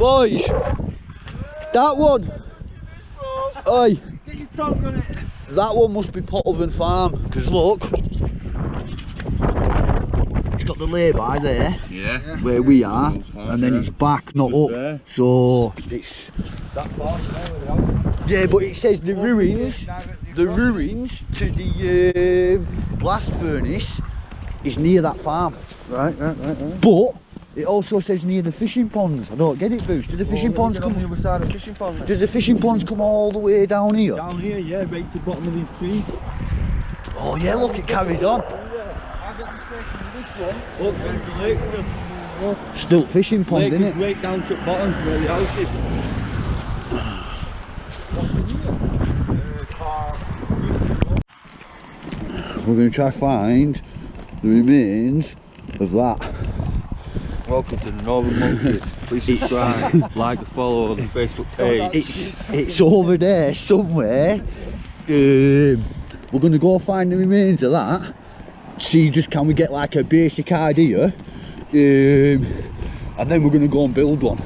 Boys, that one. Oi. Get your tongue on it. That one must be Pottleven Farm, because look. It's got the lay-by there. Yeah. Where we are. And then it's back, not up. There. So it's That far. yeah, but it says the ruins to the blast furnace is near that farm. Right. But it also says near the fishing ponds. I don't get it, Boost. Do the fishing ponds come? on the other side of the fishing pond? Do the fishing ponds come all the way down here? Down here, yeah, right to the bottom of these trees. Oh yeah, look, it carried on. I get mistaken with this one. Look, there's the lake still. Still fishing pond, Lake isn't is it? right down to the bottom where the house is. We're going to try find the remains of that. Welcome to the Northern Monkeys. Please subscribe, like and follow the Facebook page. It's over there somewhere. We're going to go find the remains of that. See, just can we get like a basic idea, and then we're going to go and build one.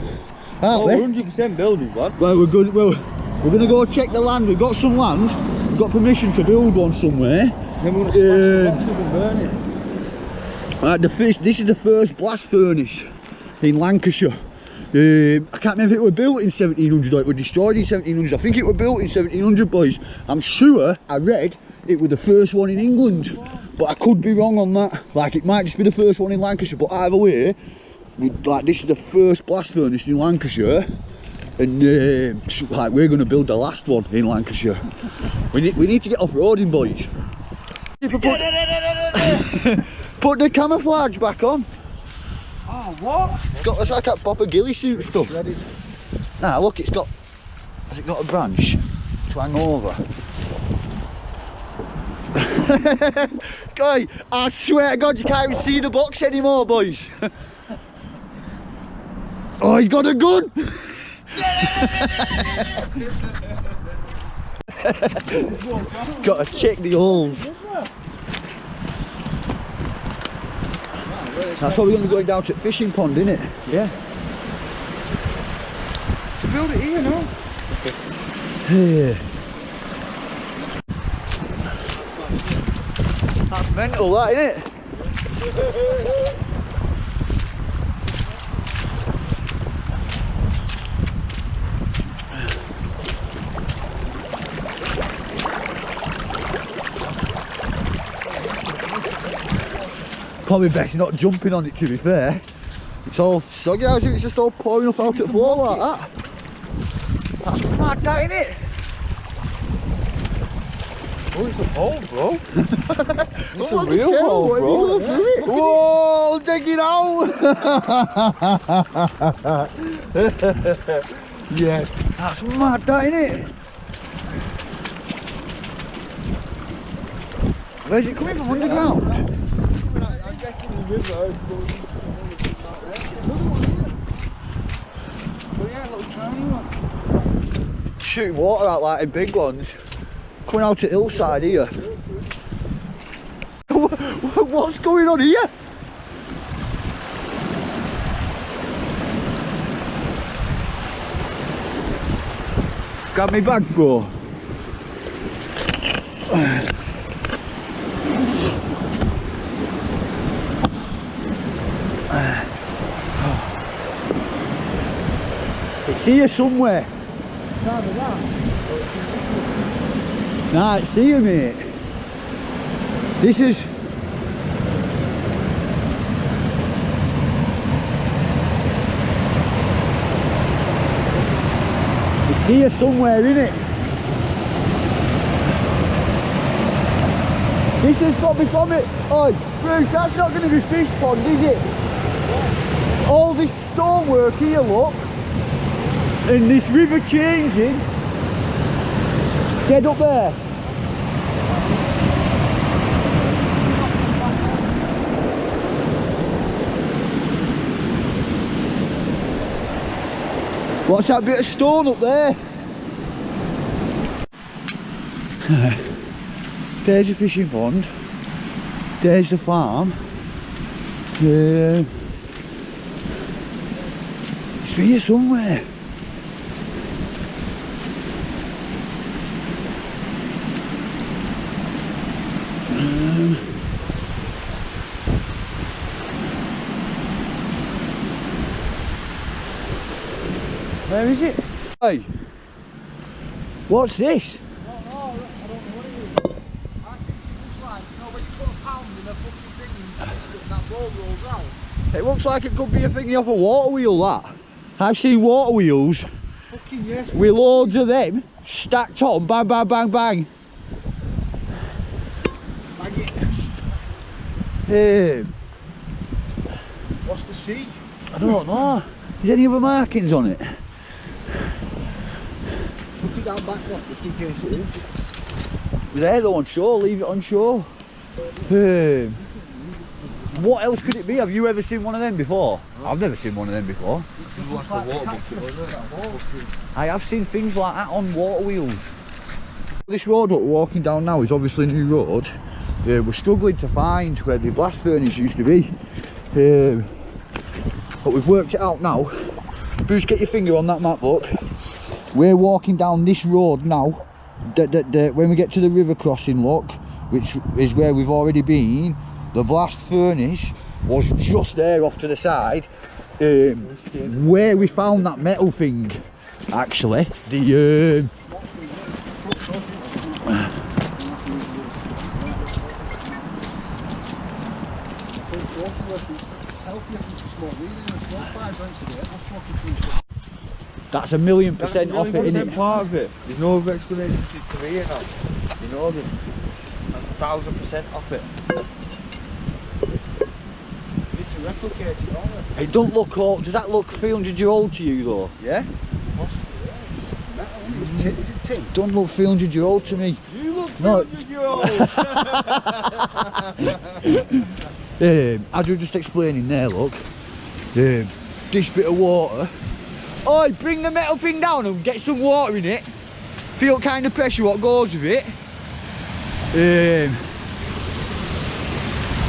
Aren't we? We're 100% building one. Well, we're going to go check the land. We've got some land. We've got permission to build one somewhere. Then we're going to smash the box up and burn it. Right, this is the first blast furnace in Lancashire. I can't remember if it were built in 1700 or it was destroyed in 1700. I think it were built in 1700, boys. I'm sure I read it was the first one in England, but I could be wrong on that. Like, it might just be the first one in Lancashire, but either way, like, this is the first blast furnace in Lancashire, and like, we're going to build the last one in Lancashire. We need to get off-roading, boys. Put the camouflage back on. Oh, what? Got it's like that Papa Gilly suit stuff. Nah, look, has it got a branch to hang over? Guy, I swear to God, you can't even see the box anymore, boys. Oh, he's got a gun. Got to check the holes. That's why we're going to go down to the fishing pond, isn't it? Yeah. Let's build it here now. Yeah. That's mental, that, isn't it? Probably best not jumping on it, to be fair. It's all soggy, it's just all pouring up out at the floor like that. That's mad, that, innit? Oh, it's a hole, bro. It's a real hole, bro. Whoa, take it out! Yes. That's mad, that, innit? Where's it coming from, underground? I'm guessing the river. Oh yeah, little tiny one. Shooting water out like in big ones. Coming out to hillside here. What's going on here? Grab me bag, bro. It's here somewhere. Nah, it's here, mate. This is... It's here somewhere, innit? This has got to be from it. Oh, Bruce, that's not going to be fish pond, is it? All this stonework here, look. And this river changing. Get up there. What's that bit of stone up there? There's a fishing pond. There's the farm. It's here somewhere. Where is it? Hey, what's this? I don't know what it is. I think it looks like, you know, when you put a pound in a fucking thing and twist it and that ball rolls round. It looks like it could be a thingy off a water wheel, that. I've seen water wheels Fucking yes. with loads of them stacked on, bang, bang, bang, bang. Bang it. Um, What's the C? I don't know. Is any other markings on it? Took it down back off just in case it is. There though, on shore, leave it on shore. What else could it be? Have you ever seen one of them before? I've never seen one of them before. It's like a water bucket, wasn't it? I have seen things like that on water wheels. This road that we're walking down now is obviously a new road. We're struggling to find where the blast furnace used to be. But we've worked it out now. Bruce, get your finger on that map, look. We're walking down this road now. When we get to the river crossing, look, which is where we've already been, the blast furnace was just there off to the side. Where we found that metal thing, actually. The that's 1,000,000% off it, isn't it? Part of it. There's no other explanation to his career now. You know this. That's 1,000% off it. It's a replicate, don't it? It don't look old. Does that look 300-year-old to you though? Yeah? Is it tin? Don't look 300-year-old to me. You look No. 300-year-old. As we were just explaining there, look, this bit of water. Oh, bring the metal thing down and get some water in it. Feel kind of pressure what goes with it.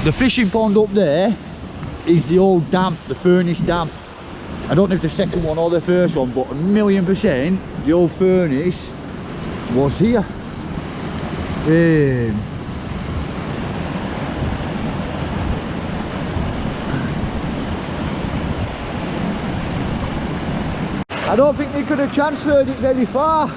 The fishing pond up there is the old dam, the furnace dam. I don't know if the second one or the first one, but 1,000,000% the old furnace was here. I don't think they could have transferred it very far.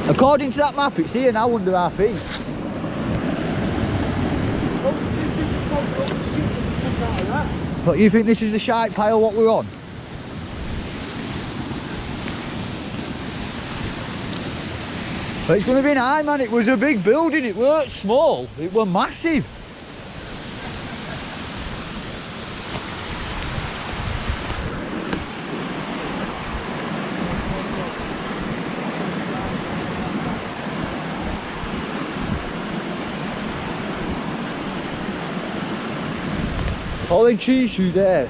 According to that map, it's here now under our feet. But you think this is the shite pile what we're on? But it's going to be high, man. It was a big building. It weren't small. It was massive. All them trees through there.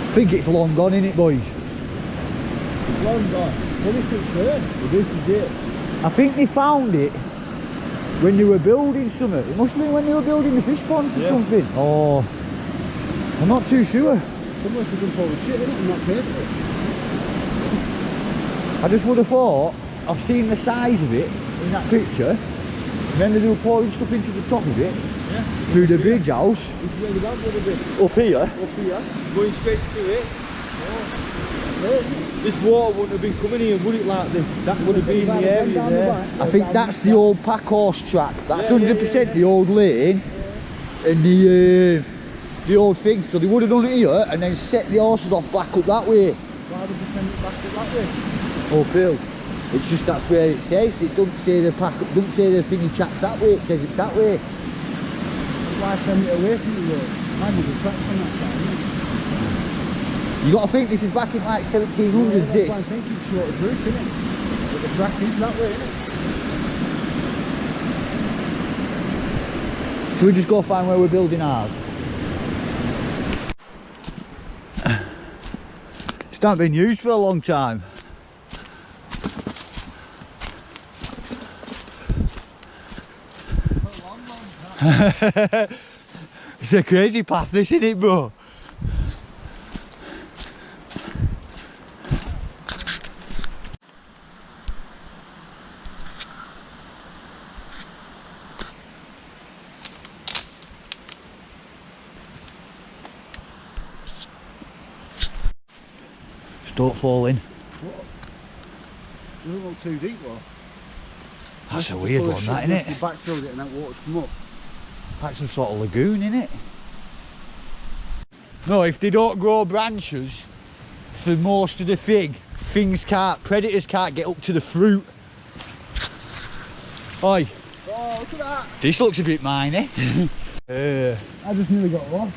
I think it's long gone, innit, boys? Long gone. What if it's there? This is it. I think they found it when they were building something. It must have been when they were building the fish ponds or something. Oh, I'm not too sure. Someone could have pulled shit in it and not paid for it. I just would have thought, I've seen the size of it in that picture. Remember they were pouring stuff into the top of it? Yeah. Through the bridge house. It's where the dog would have been. Up here. Up here. Going straight to it. Yeah. This water wouldn't have been coming here, would it, like this? That would have been the area there. I think that's the old pack horse track. That's Yeah, 100% the old lane and the old thing. So they would have done it here and then set the horses off back up that way. Why would they send it back up that way? Uphill. It's just that's where it says. It doesn't say the pack. Doesn't say the thingy track's that way. It says it's that way. Why send it away from the road? Mind you, the track's on that side, isn't it? You got to think this is back in like 1700s. That's why I'm This. thinking it's short of route, isn't it? But the track is that way, isn't it? Should we just go find where we're building ours? It's not been used for a long time. It's a crazy path, this, isn't it, bro? Just don't fall in. You don't go too deep, though. That's a weird one, that, isn't it? You backfilled it and that water's come up. That's some sort of lagoon, isn't it? No, if they don't grow branches for most of the predators can't get up to the fruit. Oi, Oh, look at that. this looks a bit miney. I just nearly got lost.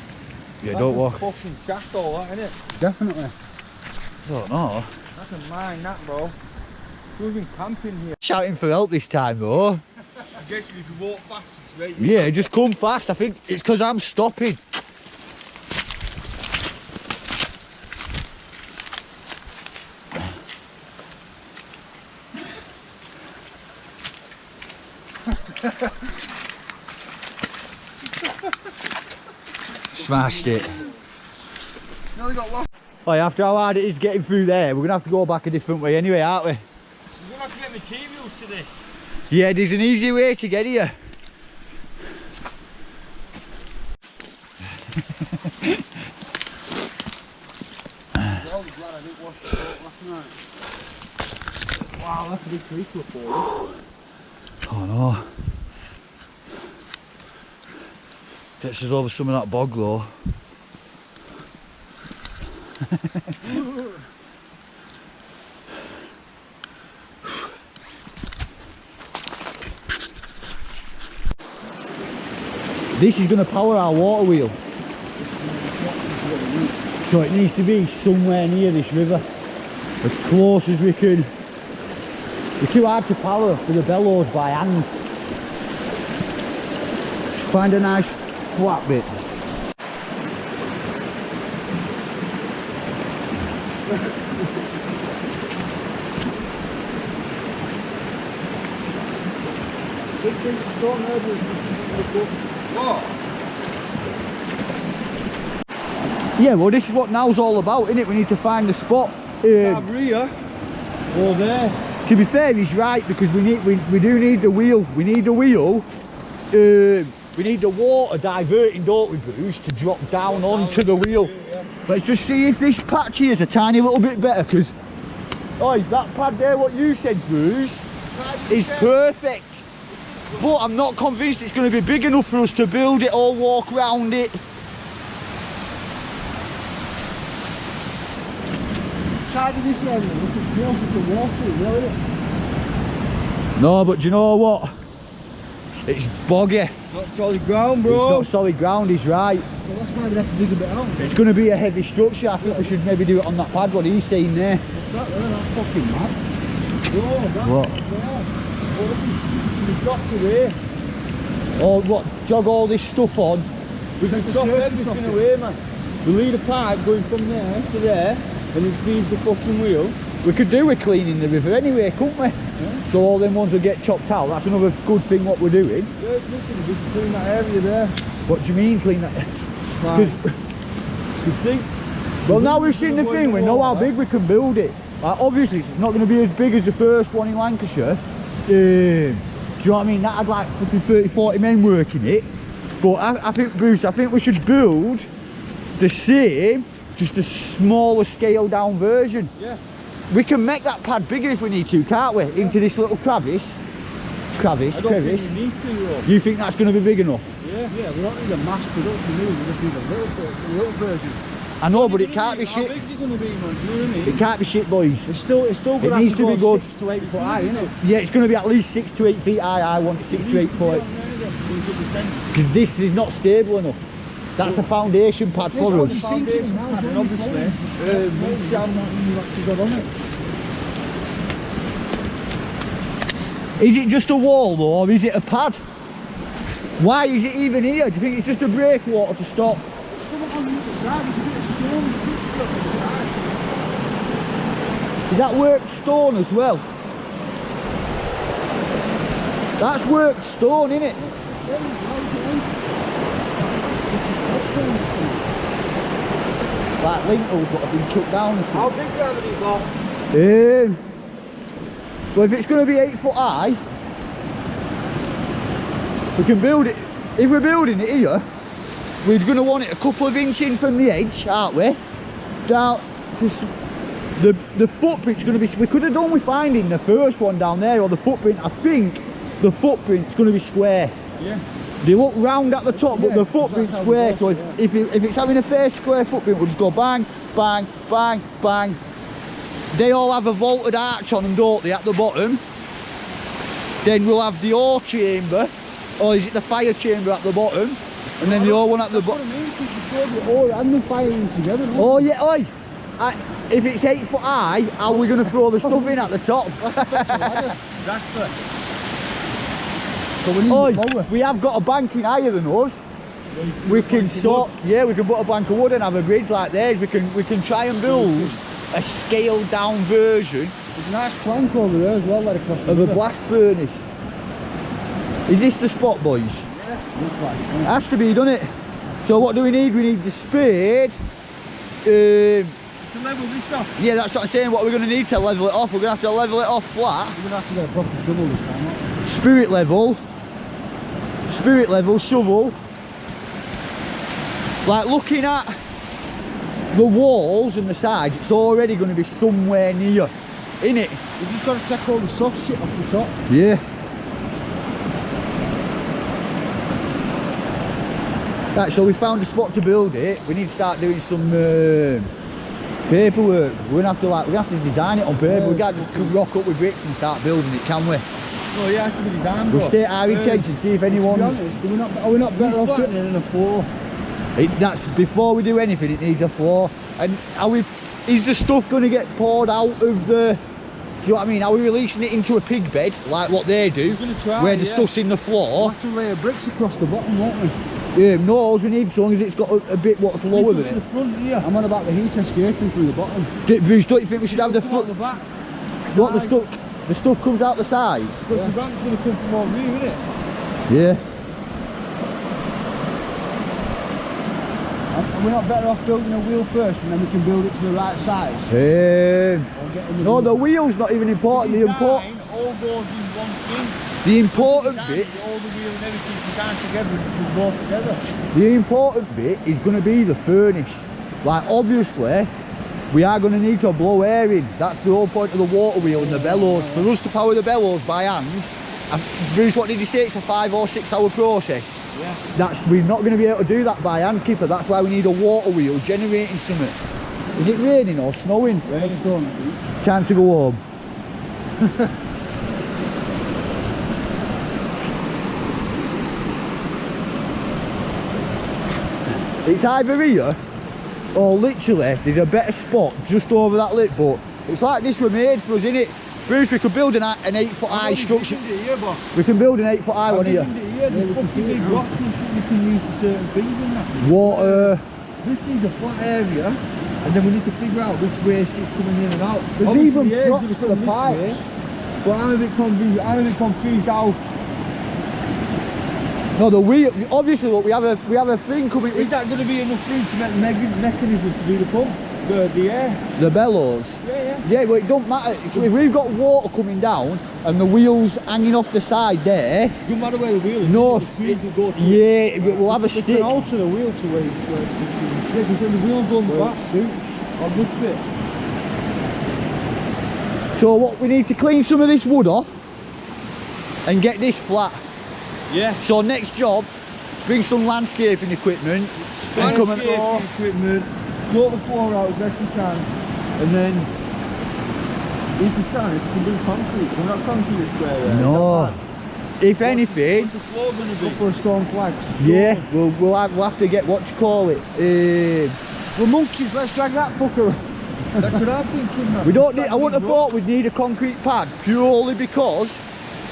Yeah, don't walk. Fucking shaft all that, innit? Definitely. Don't know. That's a mine, that, bro. We've been camping here. Shouting for help this time, though. I guess if you walk fast, it's right. Yeah, just come fast. I think it's because I'm stopping. Smashed it. Nearly got lost. Oh, after how hard it is getting through there, we're going to have to go back a different way anyway, aren't we? You're going to have to get materials to this. Yeah, there's an easy way to get here. Well, glad I didn't wash the boat last night. Wow, that's a big creek up there. Oh no. Gets us over some of that bog though. This is going to power our water wheel. So it needs to be somewhere near this river. As close as we can. It's too hard to power with the bellows by hand. Just find a nice flat bit. Yeah, well this is what now's all about, isn't it? We need to find the spot. Here. Or there. To be fair, he's right, because we do need the wheel. We need the wheel. We need the water diverting, don't we, Bruce, to drop down onto the wheel. Let's just see if this patch here is a tiny little bit better, because that pad there, what you said, Bruce, is perfect. But I'm not convinced it's going to be big enough for us to build it or walk round it. Side of this area, look, it's closer to water, really. No, but do you know what? It's boggy. Not solid ground, bro. It's not solid ground, he's right. Well, that's why we have to dig a bit out. It's going to be a heavy structure. I think we should maybe do it on that pad, what he's saying there. What's that there? That's fucking mad. Oh, that's What? We've got to there. Or what, jog all this stuff on. We can Stop everything away, man. We lead a pipe going from there to there, and it feeds the fucking wheel. We could do with cleaning the river anyway, couldn't we? Yeah. So all them ones will get chopped out. That's another good thing what we're doing. Yeah, listen, we can clean that area there. What do you mean clean that? Because you think, well, now we've seen the thing, we know how big we can build it. Obviously it's not going to be as big as the first one in Lancashire. Do you know what I mean? That had like fucking 30-40 men working it. But I think, Bruce, I think we should build the same, just a smaller scale down version. Yeah. We can make that pad bigger if we need to, can't we? Into this little crevice. I don't think crevice. we need to, though. You think that's going to be big enough? Yeah. Yeah, we don't need a mass production, do we? We just need a little version. I know, but it can't be How shit. big's it going to be, man? Do you know what I mean? It can't be shit, boys. It's still It gonna needs have to be go good. 6 to 8 foot high, isn't it? Yeah, it's going to be at least 6 to 8 feet high. I want it 6 to 8 foot. Because this is not stable enough. That's a foundation pad for what us. you think it now, And obviously, you actually got on it. Is it just a wall though, or is it a pad? Why is it even here? Do you think it's just a breakwater to stop? Something on the other side, there's a bit of stone structure on the side. Is that worked stone as well? That's worked stone, isn't it? Like lintels that have been cut down. How big are these blocks? Well, if it's going to be 8 foot high, we can build it. If we're building it here, we're going to want it a couple of inches in from the edge, aren't we? Down the footprint's going to be. We could have done with finding the first one down there, or the footprint. I think the footprint's going to be square. Yeah. They look round at the top, but Yeah, the footprint's that's how square. they So work, if it's having a fair square footprint, we'll just go bang, bang, bang, bang. They all have a vaulted arch on them, don't they, at the bottom? Then we'll have the ore chamber, or is it the fire chamber at the bottom? And then the ore one at the bottom. That's what I mean, because you throw the ore and the fire in together. don't Oh yeah, oi! If it's 8 foot high, how are we going to throw the stuff in at the top? Exactly. So we need Oi, it lower. we have got a banking higher than us. We can sort, yeah, we can put a bank of wood and have a bridge like theirs. We can try and build a scaled down version There's a nice plank over there as well, right across the of a river. blast furnace. Is this the spot, boys? Yeah, looks like it. It has to be, doesn't it? So what do we need? We need the spade. To level this off, Yeah, that's what I'm saying. What we're going to need to level it off. We're going to have to level it off flat. we're going to have to get a proper shovel this time, aren't we? Spirit level, shovel. Like looking at the walls and the sides, it's already going to be somewhere near, innit? We've just got to take all the soft shit off the top. Yeah. Right, so we found a spot to build it. We need to start doing some paperwork. We're gonna have to design it on paper. We can't just rock up with bricks and start building it, can we? Oh yeah, it has to be designed, We'll state our intention, see if To be anyone's... honest, are we not better off putting it in a floor? That's before we do anything. It needs a floor. And is the stuff going to get poured out of the? Do you know what I mean? Are we releasing it into a pig bed like what they do, We're gonna try, where the yeah. stuff's in the We'll floor? have to lay a bricks across the bottom, won't we? No, all we need, so long as it's got a bit what's lower than The it. front here. I'm on about the heat escaping through the bottom. Bruce, don't you think we should have the Come foot? out the back. What the stuff? The stuff comes out the sides. Because the bank's going to come from over here, isn't it? Yeah. And we're not better off building a wheel first and then we can build it to the right size? Or getting No, the wheel's not even important. The all goes in one thing. The important bit. All the wheel and everything designed together and it will go together. The important bit is going to be the furnace. Like obviously, we are going to need to blow air in. That's the whole point of the water wheel and the bellows. For us to power the bellows by hand, Bruce, what did you say? It's a 5 or 6 hour process. Yeah. We're not going to be able to do that by hand, Kipper. That's why we need a water wheel generating something. Is it raining or snowing? Rainstorm. Time to go home. It's either here or literally there's a better spot just over that lip, but it's like this were made for us, innit? Bruce, we could build an 8 foot high structure. We can build an 8 foot high one here. There's fucking big rocks and shit you can use for certain things in that. Water. This needs a flat area and then we need to figure out which way shit's coming in and out. There's Obviously, even the air's props gonna for the come this pipes. way, but I'm a bit confused how. No, the wheel. Obviously, look, we have a thing coming. Is that going to be enough room to make the mechanism to do the pump? The air? The bellows. Yeah. Yeah, but it don't matter. So if we've got water coming down and the wheels hanging off the side there, Doesn't matter where the wheel is. no, the trees will go to yeah, we'll have a We stick. can alter the wheel to where it's because then the wheel goes back suits on this bit. So what we need to clean some of this wood off and get this flat. Yeah. So next job, bring some landscaping equipment and come and equipment, sort the floor out as best you can, and then if you can do concrete. We're not concrete square there. No. If anything, What's the floor going to be? Go for a stone flags. yeah, we'll have to get what you call it. We're monkeys. Let's drag that fucker. That's what I'm thinking, man. We don't need. I wouldn't have thought we'd need a concrete pad purely because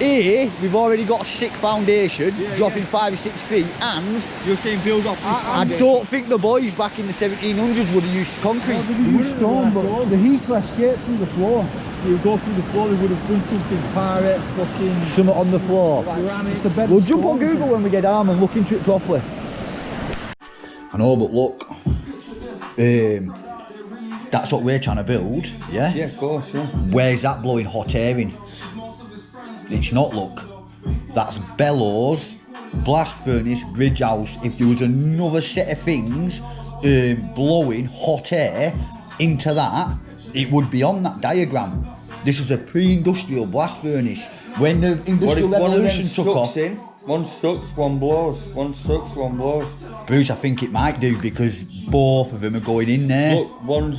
we've already got a sick foundation, dropping 5 or 6 feet, and You're saying build up. I don't think the boys back in the 1700s would have used concrete. They use stone, but the heat will escape through the floor. You go through the floor, they would have done something pirate, fucking Something on the floor. ceramic. The bed We'll of jump on stone. Google when we get home and look into it properly. I know, but look, that's what we're trying to build, yeah? Yeah, of course, yeah. Where's that blowing hot air in? It's not, look. That's bellows, blast furnace, bridge house. If there was another set of things blowing hot air into that, it would be on that diagram. This is a pre-industrial blast furnace. When the industrial revolution took off, one sucks, one blows. One sucks, one blows. Bruce, I think it might do because both of them are going in there. Look, one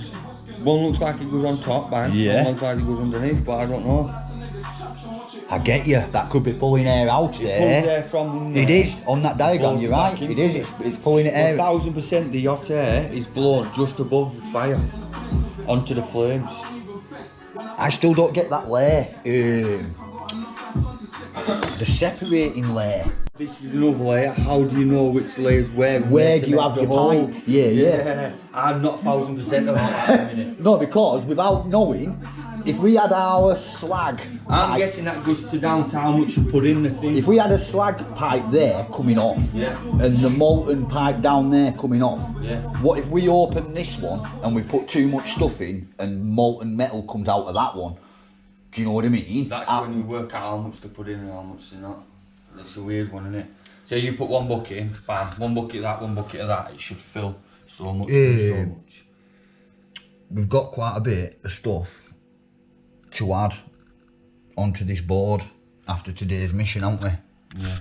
looks like it goes on top, man. Yeah. One looks like it goes underneath, but I don't know. I get you. That could be pulling air out there. Pulls air from It is on that diagram. You're right. It is. It's pulling it air. 1000% the hot air is blown just above the fire onto the flames. I still don't get that layer. The separating layer. This is another layer. How do you know which layer's where? Where do you have your pipes? Yeah. I'm not 1000% about that in a minute. No, because without knowing, if we had our slag I'm pipe, guessing that goes to down to how much you put in the thing. if we had a slag pipe there coming off, Yeah. and the molten pipe down there coming off, Yeah. what if we open this one and we put too much stuff in and molten metal comes out of that one? Do you know what I mean? That's when you work out how much to put in and how much to not. That's a weird one, isn't it? So you put one bucket in, bam, one bucket of that, one bucket of that, it should fill so much, so much. We've got quite a bit of stuff to add onto this board after today's mission, haven't we? Yeah.